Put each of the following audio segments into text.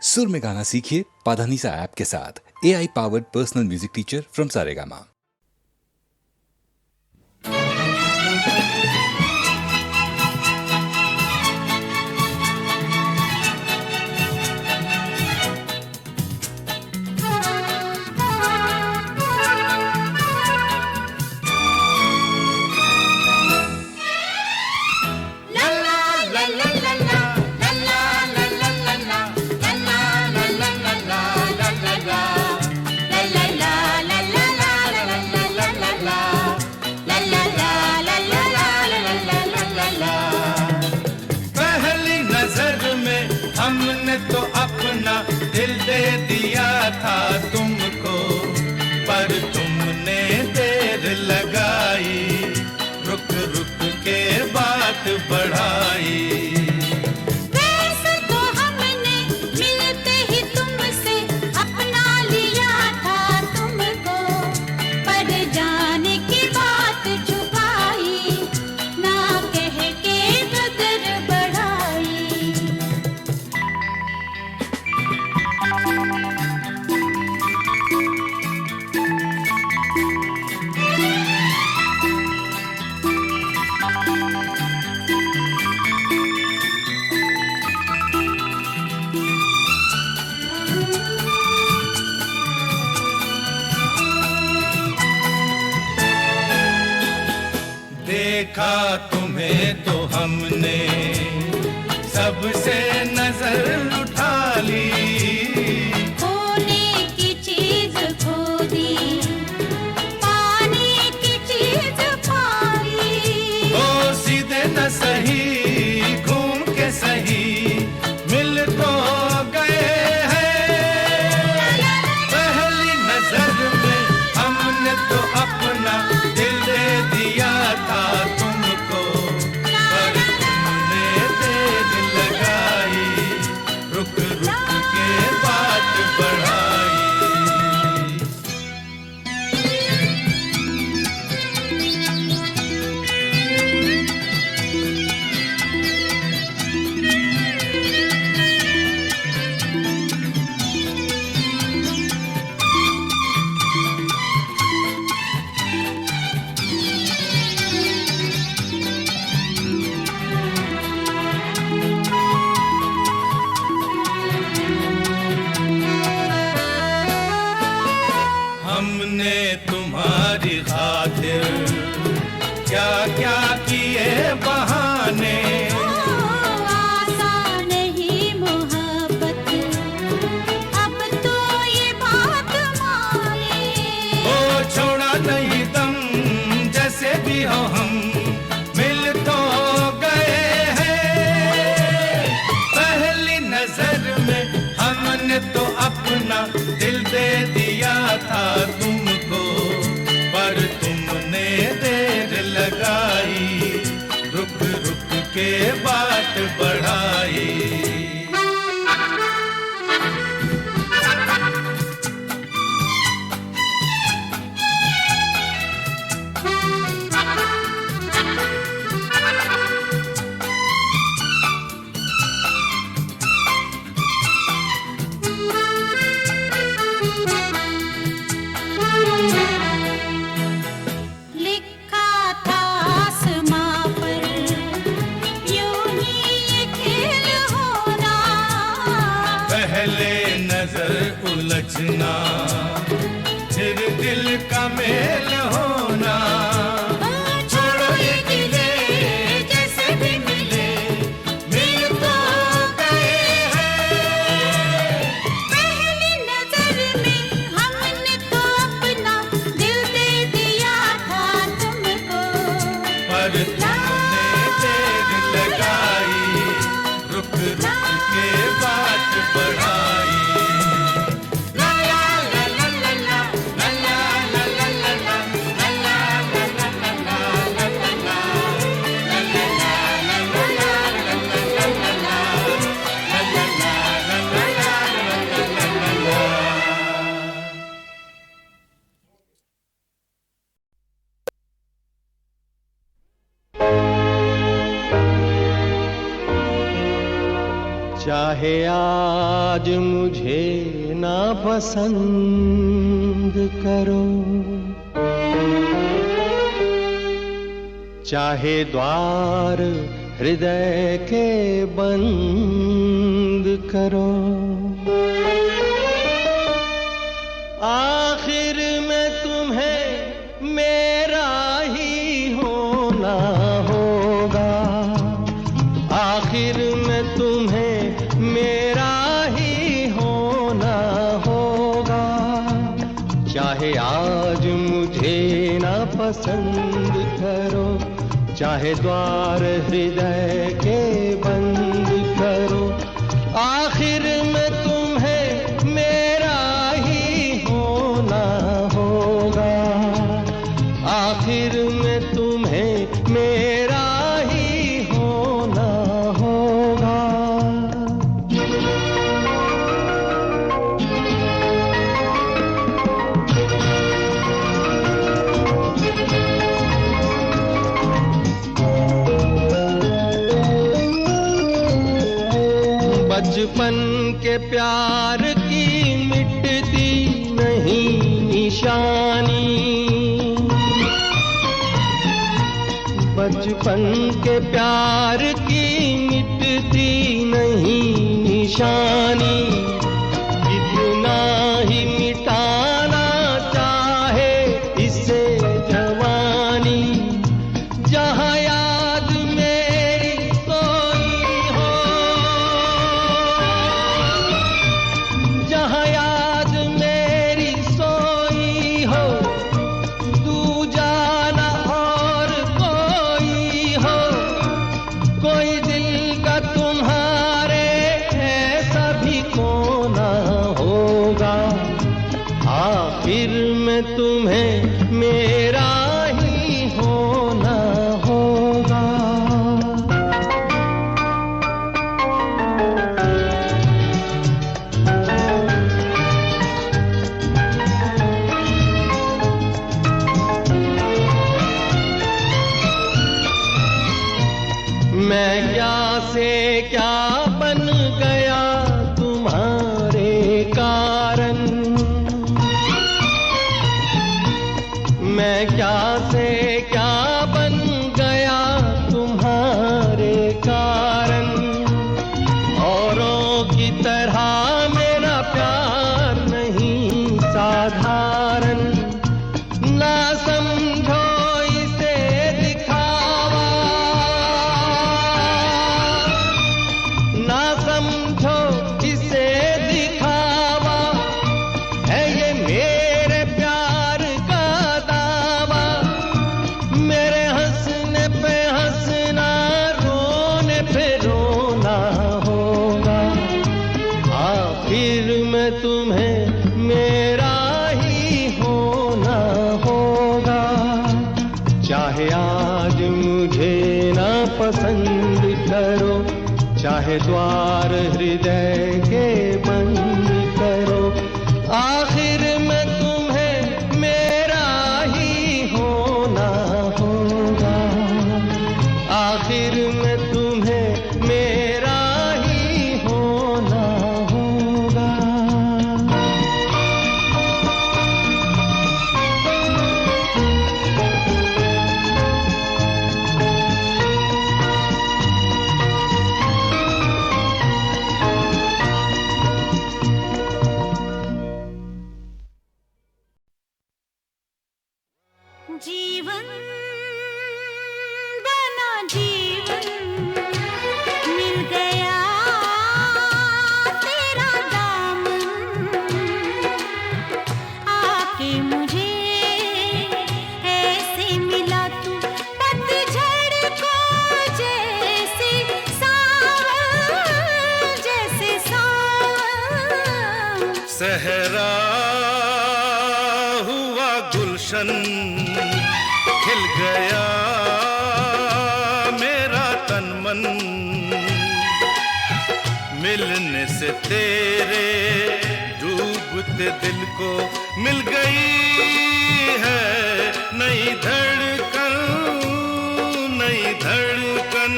सुर में गाना सीखिए पाधानीसा ऐप के साथ। AI powered personal music teacher from Saregama. हमने तो अपना दिल दे दिया था तुमको, पर तुमने देर लगाई, रुक रुक के बात बढ़ाई। वैसे तो हमने मिलते ही तुमसे अपना लिया था तुमको, पर जाने की बात छुपाई, ना कह के कदर बढ़ाई। देखा तुम्हें तो हमने सबसे नजर उठा ली, खोने की चीज खो दी, पाने की चीज पाई। ओ सीधे न सही घूम के सही मिल तो गए हैं। पहली नजर में हमने तो अपना दिल दे दिया था तुमको, पर तुमने देर लगाई, रुक रुक के बात बढ़ाई। हमने तुम्हारी खातिर क्या क्या किए बहाने, आसान नहीं मोहब्बत, अब तो ये बात माने। ओ छोड़ा नहीं दम, जैसे भी हो हम मिल तो गए हैं। पहली नजर में हमने तो अपना दिल दे दिया था तुमको, पर तुमने देर लगाई, रुक रुक के बात बढ़ाई। लिखा था आसमां पर यूं ही ये खेल होना, पहले नजर उलझना, फिर दिल का मेल होना। छोड़ो ये गिले, जैसे भी मिले मिल तो गए हैं। पहली नजर में हमने तो अपना दिल दे दिया था तुमको, पर तुमने देर लगाई, रुक रुक के बात बढ़ाई। ला ला चाहे आज मुझे ना पसंद करो, चाहे द्वार हृदय के बंद करो, आखिर में तुम्हें मेरा ही होना होगा, आखिर में तुम्हें मेरा ही होना होगा। चाहे आज मुझे ना पसंद करो, चाहे द्वार हृदय के बंद करो, आखिर में तुम्हें मेरा ही होना होगा, आखिर में तुम्हें मेरा ही होना होगा। बचपन के प्यार की मिटती नहीं निशानी, बचपन के प्यार की मिटती नहीं निशानी, कितना ही मिटाना चाहे इसे जवानी, जहाँ याद मेरी सोई हो, जहाँ याद मेरी सोई हो, तू जाना और कोई हो, कोई दिल का तुम्हारे ऐसा भी कोना होगा, आखिर में तुम्हें मेरा ही होना होगा। मैं क्या से क्या बन गया तुम्हारे कारण, मैं क्या से क्या बन गया तुम्हारे कारण, औरों की तरह मेरा प्यार नहीं साधारण, ना समझो इसे दिखावा, ना समझो इसे दिखावा, है ये मेरे प्यार का दावा, मेरे हंसने पे हंसना, रोने पे रोना होगा, आखिर में तुम्हें मेरा ही होना होगा। चाहे आज मुझे ना पसंद करो, चाहे द्वार हृदय के बंद करो, आखिर में तुम्हें मेरा ही होना होगा, आखिर में तुम्हें मेरा ही होना होगा। जीवन बना जीवन, मिल गया तेरा दामन, आके मुझे ऐसे मिला तू पतझड़ को, जैसे सावन, जैसे सावन। सहरा हुआ गुलशन, खिल गया मेरा तन मन, मिलने से तेरे डूबते दिल को मिल गई है नई धड़कन, नई धड़कन।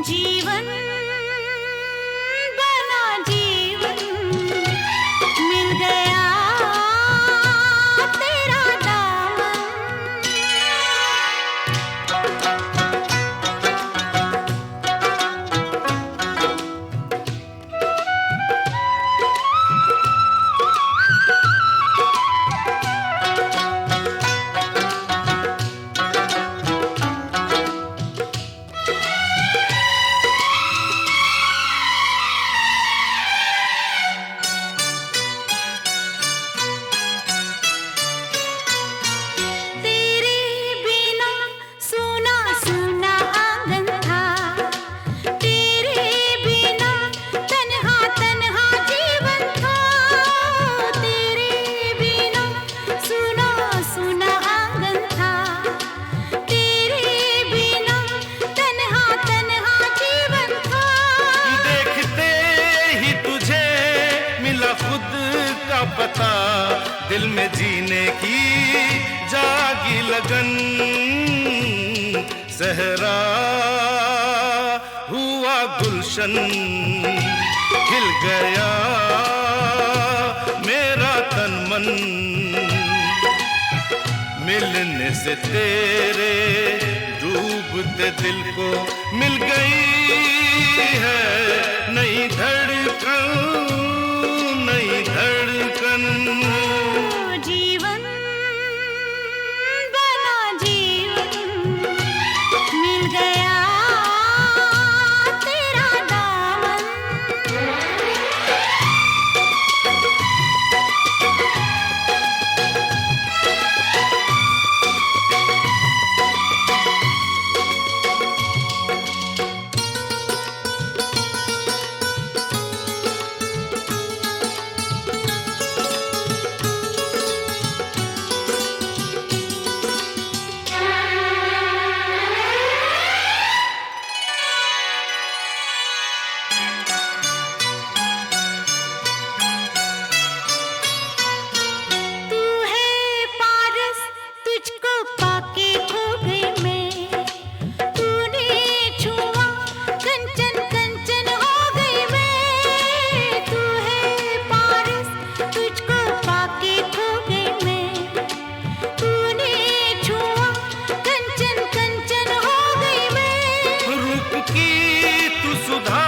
जीवन खुद का पता, दिल में जीने की जागी लगन। सहरा हुआ गुलशन, खिल गया मेरा तन मन। मिलने से तेरे डूबते दिल को मिल गई है नई धड़कन, नई धड़कन। जीवन बना जीवन, मिल गया तेरा दामन। तू है पारस, तुझको पाके खो गई मैं। तूने छुआ कंचन कंचन हो गई मैं। तू है पारस, तुझको पाके खो गई मैं। तूने छुआ कंचन कंचन हो गई मैं। रूप की तू सुधा,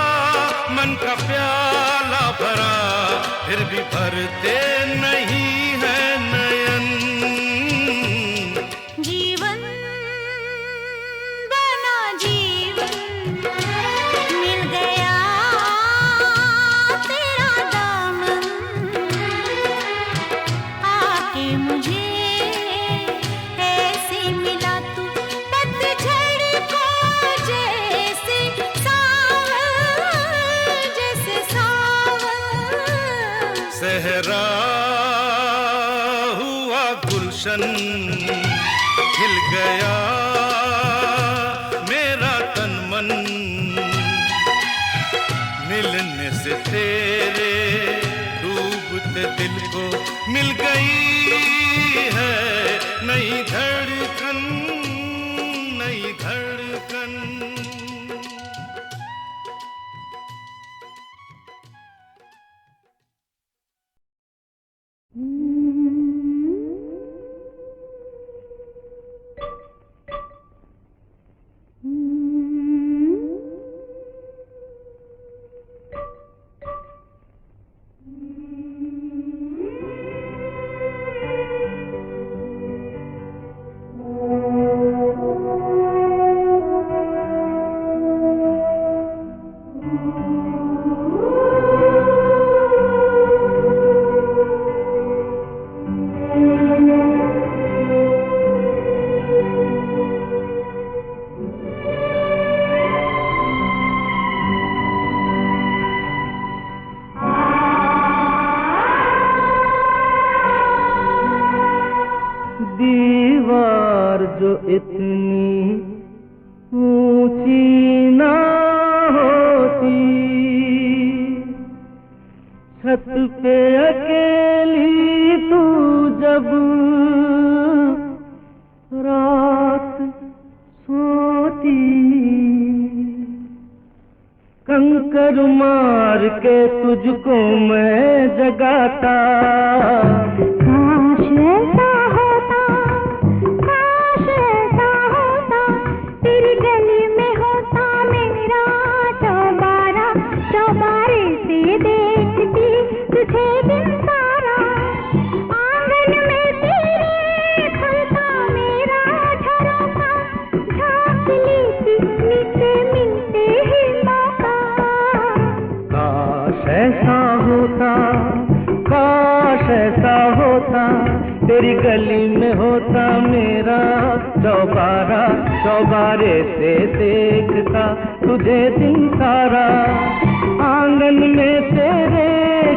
मन का प्याला भरा, फिर भी भरते नहीं है नयन। जीवन बना जीवन, मिल गया तेरा दामन। आके मुझे ऐसे मिला तू, पतझड़ को जैसे सावन, जैसे सावन। सहरा हुआ गुलशन, खिल गया मेरा तन मन। मिलने से तेरे डूबते दिल को मिल गई है नई धड़कन, नई धड़कन। दीवार जो इतनी ऊंची ना होती, छत पे अकेली तू जब रात सोती, कंकर मार के तुझको मैं जगाता। काश ऐसा होता, काश ऐसा होता, तेरी गली में होता मेरा चौबारा। चौबारे से देखती तुझे दिन सारा, आंगन में तेरे खुलता मेरा झरोखा। झांक लेती नीचे मिलते ही मौका। काश ऐसा होता, काश ऐसा होता, तेरी गली में होता मेरा चौबारा। चौबारे से देखता तुझे दिन सारा, आंगन में तेरे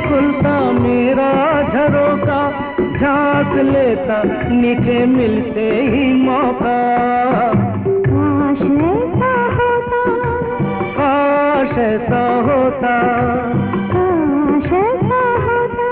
खुलता मेरा झरोका। झांक लेता नीचे मिलते ही मौका। काश ऐसा होता, काश ऐसा होता, काश ऐसा होता।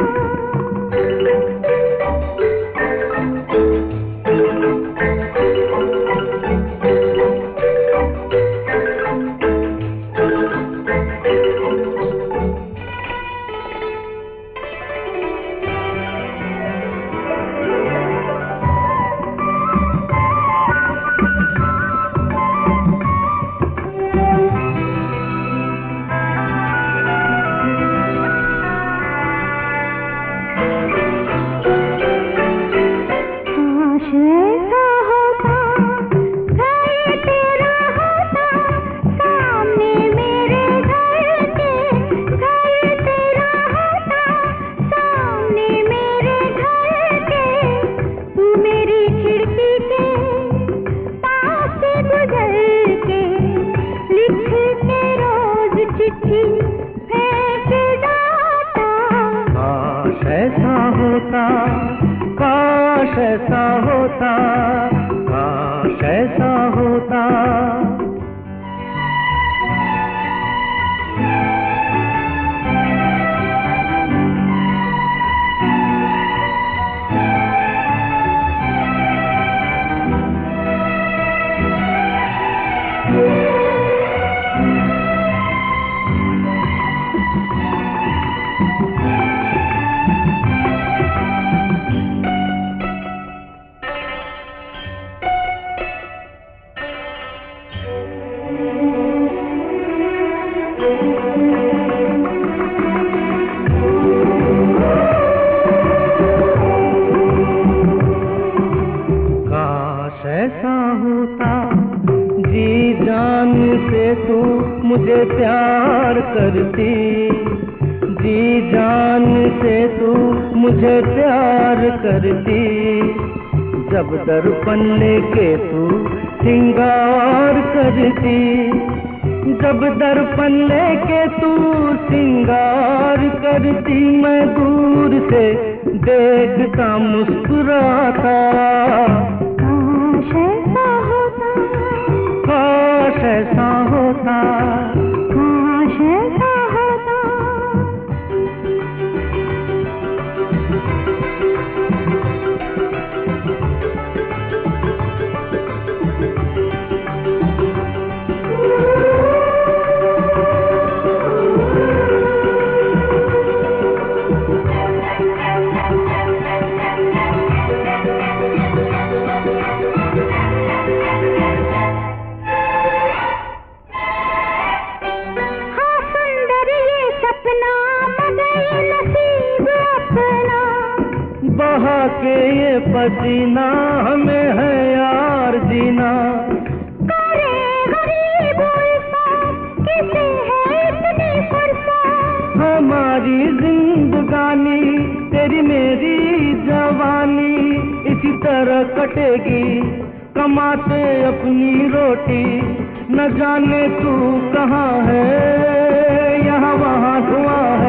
होता, काश ऐसा होता, काश ऐसा होता। ऐसा होता, जी जान से तू मुझे प्यार करती, जी जान से तू मुझे प्यार करती। जब दर्पण लेके तू सिंगार करती, जब दर्पण लेके तू सिंगार करती, मैं दूर से देखता मुस्कुराता। काश ऐसा होता, काश ऐसा होता। बहा के ये पसीना हमें है यार जीना। करे गरीब किसे है इतनी फुर्सत, हमारी जिंदगानी तेरी मेरी जवानी इसी तरह कटेगी, कमाते अपनी रोटी। न जाने तू कहाँ है, यहाँ वहाँ धुआं है।